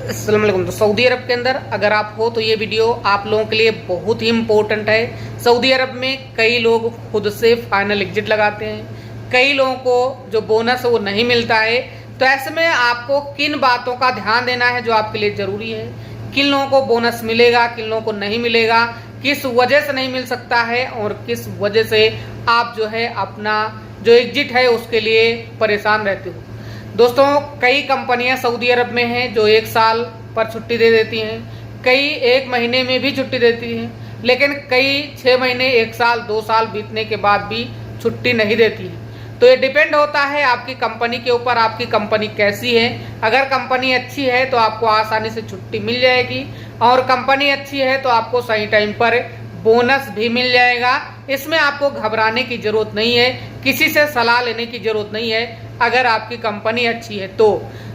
अस्सलाम वालेकुम। तो सऊदी अरब के अंदर अगर आप हो तो ये वीडियो आप लोगों के लिए बहुत ही इम्पोर्टेंट है। सऊदी अरब में कई लोग खुद से फाइनल एग्जिट लगाते हैं, कई लोगों को जो बोनस है वो नहीं मिलता है। तो ऐसे में आपको किन बातों का ध्यान देना है जो आपके लिए ज़रूरी है, किन लोगों को बोनस मिलेगा, किन लोगों को नहीं मिलेगा, किस वजह से नहीं मिल सकता है और किस वजह से आप जो है अपना जो एग्जिट है उसके लिए परेशान रहते हो। दोस्तों, कई कंपनियां सऊदी अरब में हैं जो 1 साल पर छुट्टी दे देती हैं, कई 1 महीने में भी छुट्टी देती हैं, लेकिन कई 6 महीने, 1 साल, 2 साल बीतने के बाद भी छुट्टी नहीं देती हैं। तो ये डिपेंड होता है आपकी कंपनी के ऊपर, आपकी कंपनी कैसी है। अगर कंपनी अच्छी है तो आपको आसानी से छुट्टी मिल जाएगी और कंपनी अच्छी है तो आपको सही टाइम पर बोनस भी मिल जाएगा। इसमें आपको घबराने की जरूरत नहीं है, किसी से सलाह लेने की जरूरत नहीं है अगर आपकी कंपनी अच्छी है तो।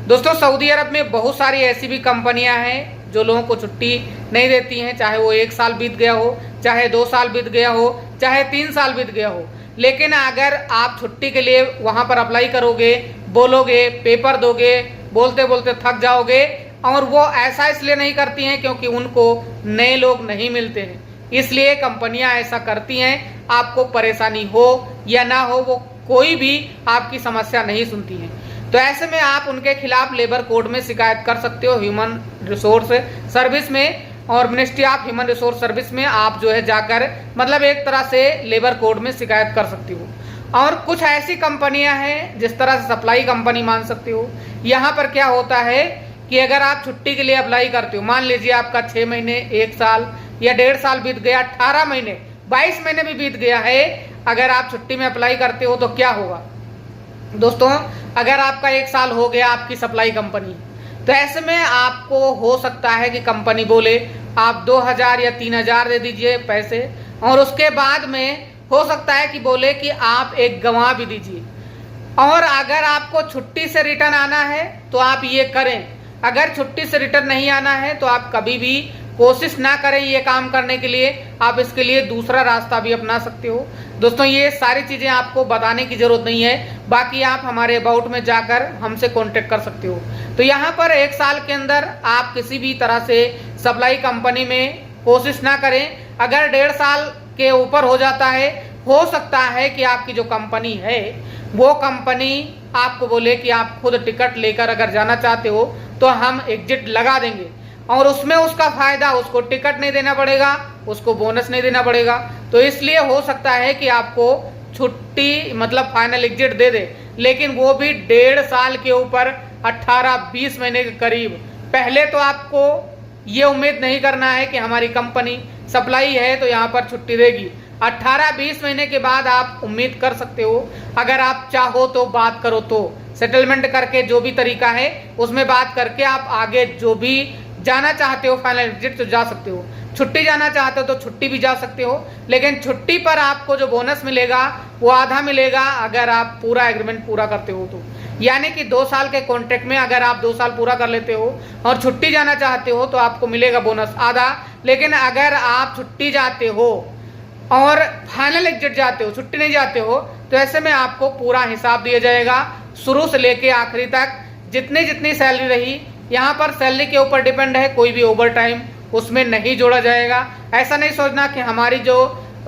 दोस्तों, सऊदी अरब में बहुत सारी ऐसी भी कंपनियां हैं जो लोगों को छुट्टी नहीं देती हैं, चाहे वो 1 साल बीत गया हो, चाहे 2 साल बीत गया हो, चाहे 3 साल बीत गया हो। लेकिन अगर आप छुट्टी के लिए वहां पर अप्लाई करोगे, बोलोगे, पेपर दोगे, बोलते बोलते थक जाओगे। और वो ऐसा इसलिए नहीं करती हैं क्योंकि उनको नए लोग नहीं मिलते हैं, इसलिए कंपनियां ऐसा करती हैं। आपको परेशानी हो या ना हो, वो कोई भी आपकी समस्या नहीं सुनती हैं। तो ऐसे में आप उनके खिलाफ लेबर कोड में शिकायत कर सकते हो, ह्यूमन रिसोर्स सर्विस में और ministry of human resource service में आप जो है जाकर मतलब एक तरह से लेबर कोड में शिकायत कर सकती हो। और कुछ ऐसी कंपनियां हैं जिस तरह से सप्लाई कंपनी मान सकती हो। यहाँ पर क्या होता है कि अगर आप छुट्टी के लिए अप्लाई करते हो, मान लीजिए आपका 6 महीने, 1 साल या 1.5 साल बीत गया, 18 महीने, 22 महीने भी बीत गया है, अगर आप छुट्टी में अप्लाई करते हो तो क्या होगा दोस्तों? अगर आपका 1 साल हो गया आपकी सप्लाई कंपनी, तो ऐसे में आपको हो सकता है कि कंपनी बोले आप 2000 या 3000 दे दीजिए पैसे, और उसके बाद में हो सकता है कि बोले कि आप एक गंवा भी दीजिए। और अगर आपको छुट्टी से रिटर्न आना है तो आप ये करें, अगर छुट्टी से रिटर्न नहीं आना है तो आप कभी भी कोशिश ना करें ये काम करने के लिए। आप इसके लिए दूसरा रास्ता भी अपना सकते हो। दोस्तों, ये सारी चीज़ें आपको बताने की ज़रूरत नहीं है, बाकी आप हमारे अबाउट में जाकर हमसे कांटेक्ट कर सकते हो। तो यहाँ पर 1 साल के अंदर आप किसी भी तरह से सप्लाई कंपनी में कोशिश ना करें। अगर 1.5 साल के ऊपर हो जाता है, हो सकता है कि आपकी जो कंपनी है वो कंपनी आपको बोले कि आप खुद टिकट लेकर अगर जाना चाहते हो तो हम एग्जिट लगा देंगे, और उसमें उसका फायदा, उसको टिकट नहीं देना पड़ेगा, उसको बोनस नहीं देना पड़ेगा। तो इसलिए हो सकता है कि आपको छुट्टी मतलब फाइनल एग्जिट दे दे, लेकिन वो भी 1.5 साल के ऊपर 18-20 महीने के करीब। पहले तो आपको ये उम्मीद नहीं करना है कि हमारी कंपनी सप्लाई है तो यहाँ पर छुट्टी देगी। 18-20 महीने के बाद आप उम्मीद कर सकते हो, अगर आप चाहो तो बात करो तो सेटलमेंट करके जो भी तरीका है उसमें बात करके आप आगे जो भी जाना चाहते हो फाइनल एग्जिट तो जा सकते हो। छुट्टी जाना चाहते हो तो छुट्टी भी जा सकते हो, लेकिन छुट्टी पर आपको जो बोनस मिलेगा वो आधा मिलेगा अगर आप पूरा एग्रीमेंट पूरा करते हो तो। यानी कि 2 साल के कॉन्ट्रैक्ट में अगर आप 2 साल पूरा कर लेते हो और छुट्टी जाना चाहते हो तो आपको मिलेगा बोनस आधा। लेकिन अगर आप छुट्टी जाते हो और फाइनल एग्जिट जाते हो, छुट्टी नहीं जाते हो, तो ऐसे में आपको पूरा हिसाब दिया जाएगा शुरू से लेके आखिरी तक, जितनी जितनी सैलरी रही। यहाँ पर सैलरी के ऊपर डिपेंड है, कोई भी ओवर टाइम उसमें नहीं जोड़ा जाएगा। ऐसा नहीं सोचना कि हमारी जो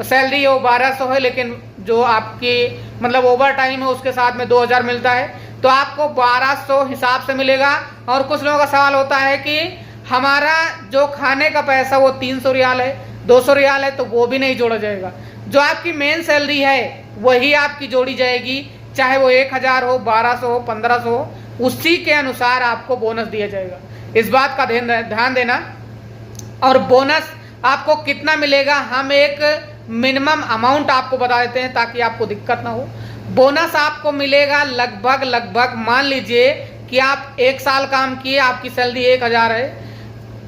सैलरी है वो 1200 है, लेकिन जो आपकी मतलब ओवर टाइम है उसके साथ में 2000 मिलता है, तो आपको 1200 हिसाब से मिलेगा। और कुछ लोगों का सवाल होता है कि हमारा जो खाने का पैसा वो 300 रियाल है, 200 रियाल है, तो वो भी नहीं जोड़ा जाएगा। जो आपकी मेन सैलरी है वही आपकी जोड़ी जाएगी, चाहे वो 1000 हो, 1200 हो, 1500 हो, उसी के अनुसार आपको बोनस दिया जाएगा। इस बात का ध्यान देना। और बोनस आपको कितना मिलेगा, हम एक मिनिमम अमाउंट आपको बता देते हैं ताकि आपको दिक्कत ना हो। बोनस आपको मिलेगा लगभग मान लीजिए कि आप 1 साल काम किए, आपकी सैलरी 1000 है,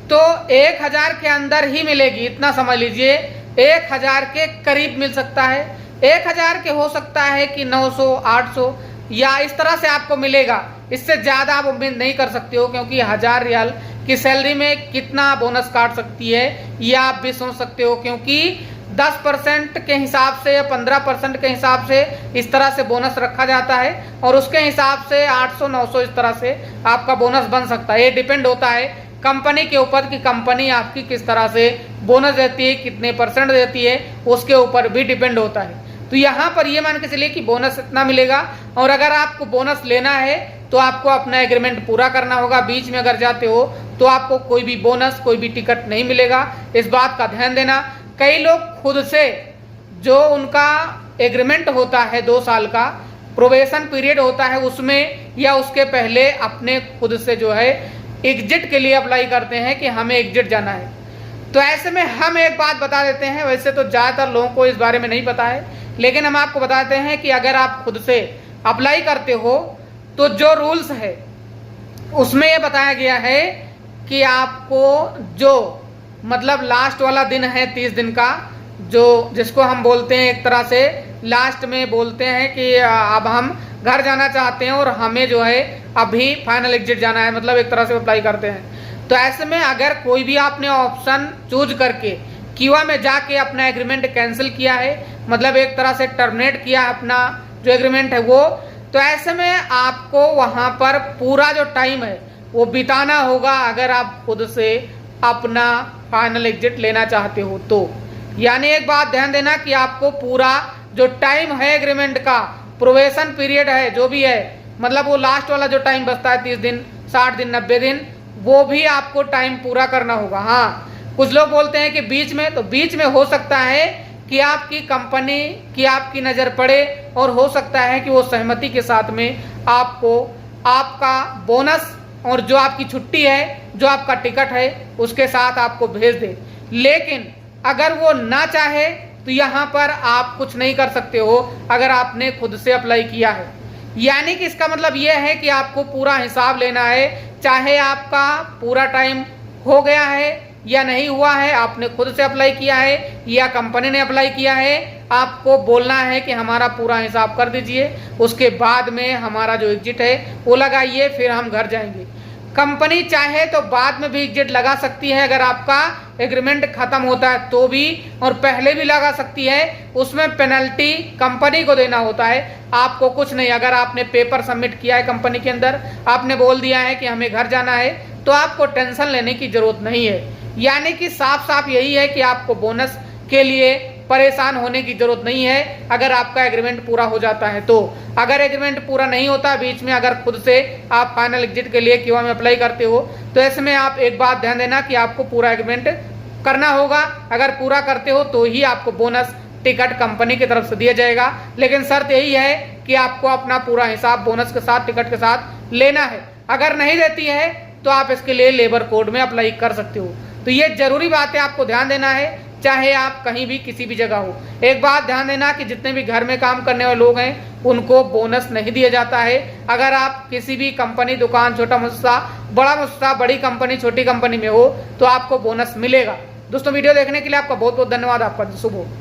तो 1000 के अंदर ही मिलेगी, इतना समझ लीजिए। 1000 के करीब मिल सकता है, 1000 के हो सकता है कि 900, 800 या इस तरह से आपको मिलेगा। इससे ज़्यादा आप उम्मीद नहीं कर सकते हो, क्योंकि 1000 रियाल की सैलरी में कितना बोनस काट सकती है यह आप भी सोच सकते हो। क्योंकि 10% के हिसाब से या 15% के हिसाब से इस तरह से बोनस रखा जाता है और उसके हिसाब से 800-900 इस तरह से आपका बोनस बन सकता है। ये डिपेंड होता है कंपनी के ऊपर कि कंपनी आपकी किस तरह से बोनस देती है, कितने % देती है, उसके ऊपर भी डिपेंड होता है। तो यहाँ पर ये मान के चलिए कि बोनस इतना मिलेगा और अगर आपको बोनस लेना है तो आपको अपना एग्रीमेंट पूरा करना होगा। बीच में अगर जाते हो तो आपको कोई भी बोनस, कोई भी टिकट नहीं मिलेगा, इस बात का ध्यान देना। कई लोग खुद से जो उनका एग्रीमेंट होता है 2 साल का प्रोबेशन पीरियड होता है उसमें या उसके पहले अपने खुद से जो है एग्जिट के लिए अप्लाई करते हैं कि हमें एग्जिट जाना है। तो ऐसे में हम एक बात बता देते हैं, वैसे तो ज़्यादातर लोगों को इस बारे में नहीं पता है, लेकिन हम आपको बताते हैं कि अगर आप खुद से अप्लाई करते हो तो जो रूल्स है उसमें ये बताया गया है कि आपको जो मतलब लास्ट वाला दिन है 30 दिन का, जो जिसको हम बोलते हैं एक तरह से लास्ट में बोलते हैं कि अब हम घर जाना चाहते हैं और हमें जो है अभी फाइनल एग्जिट जाना है, मतलब एक तरह से अप्लाई करते हैं। तो ऐसे में अगर कोई भी आपने ऑप्शन चूज करके क्यूआ में जाके अपना एग्रीमेंट कैंसिल किया है, मतलब एक तरह से टर्मिनेट किया अपना जो एग्रीमेंट है वो, तो ऐसे में आपको वहां पर पूरा जो टाइम है वो बिताना होगा अगर आप खुद से अपना फाइनल एग्जिट लेना चाहते हो तो। यानी एक बात ध्यान देना कि आपको पूरा जो टाइम है एग्रीमेंट का, प्रोबेशन पीरियड है जो भी है, मतलब वो लास्ट वाला जो टाइम बचता है 30 दिन, 60 दिन, 90 दिन, वो भी आपको टाइम पूरा करना होगा। हाँ, कुछ लोग बोलते हैं कि बीच में, तो बीच में हो सकता है कि आपकी कंपनी की आपकी नज़र पड़े और हो सकता है कि वो सहमति के साथ में आपको आपका बोनस और जो आपकी छुट्टी है, जो आपका टिकट है, उसके साथ आपको भेज दे। लेकिन अगर वो ना चाहे तो यहाँ पर आप कुछ नहीं कर सकते हो अगर आपने खुद से अप्लाई किया है। यानी कि इसका मतलब ये है कि आपको पूरा हिसाब लेना है, चाहे आपका पूरा टाइम हो गया है या नहीं हुआ है, आपने खुद से अप्लाई किया है या कंपनी ने अप्लाई किया है, आपको बोलना है कि हमारा पूरा हिसाब कर दीजिए, उसके बाद में हमारा जो एग्जिट है वो लगाइए, फिर हम घर जाएंगे। कंपनी चाहे तो बाद में भी एग्जिट लगा सकती है अगर आपका एग्रीमेंट खत्म होता है तो भी, और पहले भी लगा सकती है। उसमें पेनल्टी कंपनी को देना होता है, आपको कुछ नहीं। अगर आपने पेपर सबमिट किया है कंपनी के अंदर, आपने बोल दिया है कि हमें घर जाना है, तो आपको टेंशन लेने की जरूरत नहीं है। यानी कि साफ साफ यही है कि आपको बोनस के लिए परेशान होने की जरूरत नहीं है अगर आपका एग्रीमेंट पूरा हो जाता है तो। अगर एग्रीमेंट पूरा नहीं होता बीच में, अगर खुद से आप फाइनल एग्जिट के लिए क्यूआ में अप्लाई करते हो, तो ऐसे में आप एक बात ध्यान देना कि आपको पूरा एग्रीमेंट करना होगा। अगर पूरा करते हो तो ही आपको बोनस टिकट कंपनी की तरफ से दिया जाएगा, लेकिन शर्त यही है कि आपको अपना पूरा हिसाब बोनस के साथ, टिकट के साथ लेना है। अगर नहीं देती है तो आप इसके लिए लेबर कोड में अप्लाई कर सकते हो। तो ये जरूरी बात है, आपको ध्यान देना है, चाहे आप कहीं भी किसी भी जगह हो। एक बात ध्यान देना कि जितने भी घर में काम करने वाले लोग हैं उनको बोनस नहीं दिया जाता है। अगर आप किसी भी कंपनी, दुकान, छोटा मुस्सा, बड़ा मुस्सा, बड़ी कंपनी, छोटी कंपनी में हो तो आपको बोनस मिलेगा। दोस्तों, वीडियो देखने के लिए आपका बहुत बहुत धन्यवाद। आपका शुभ हो।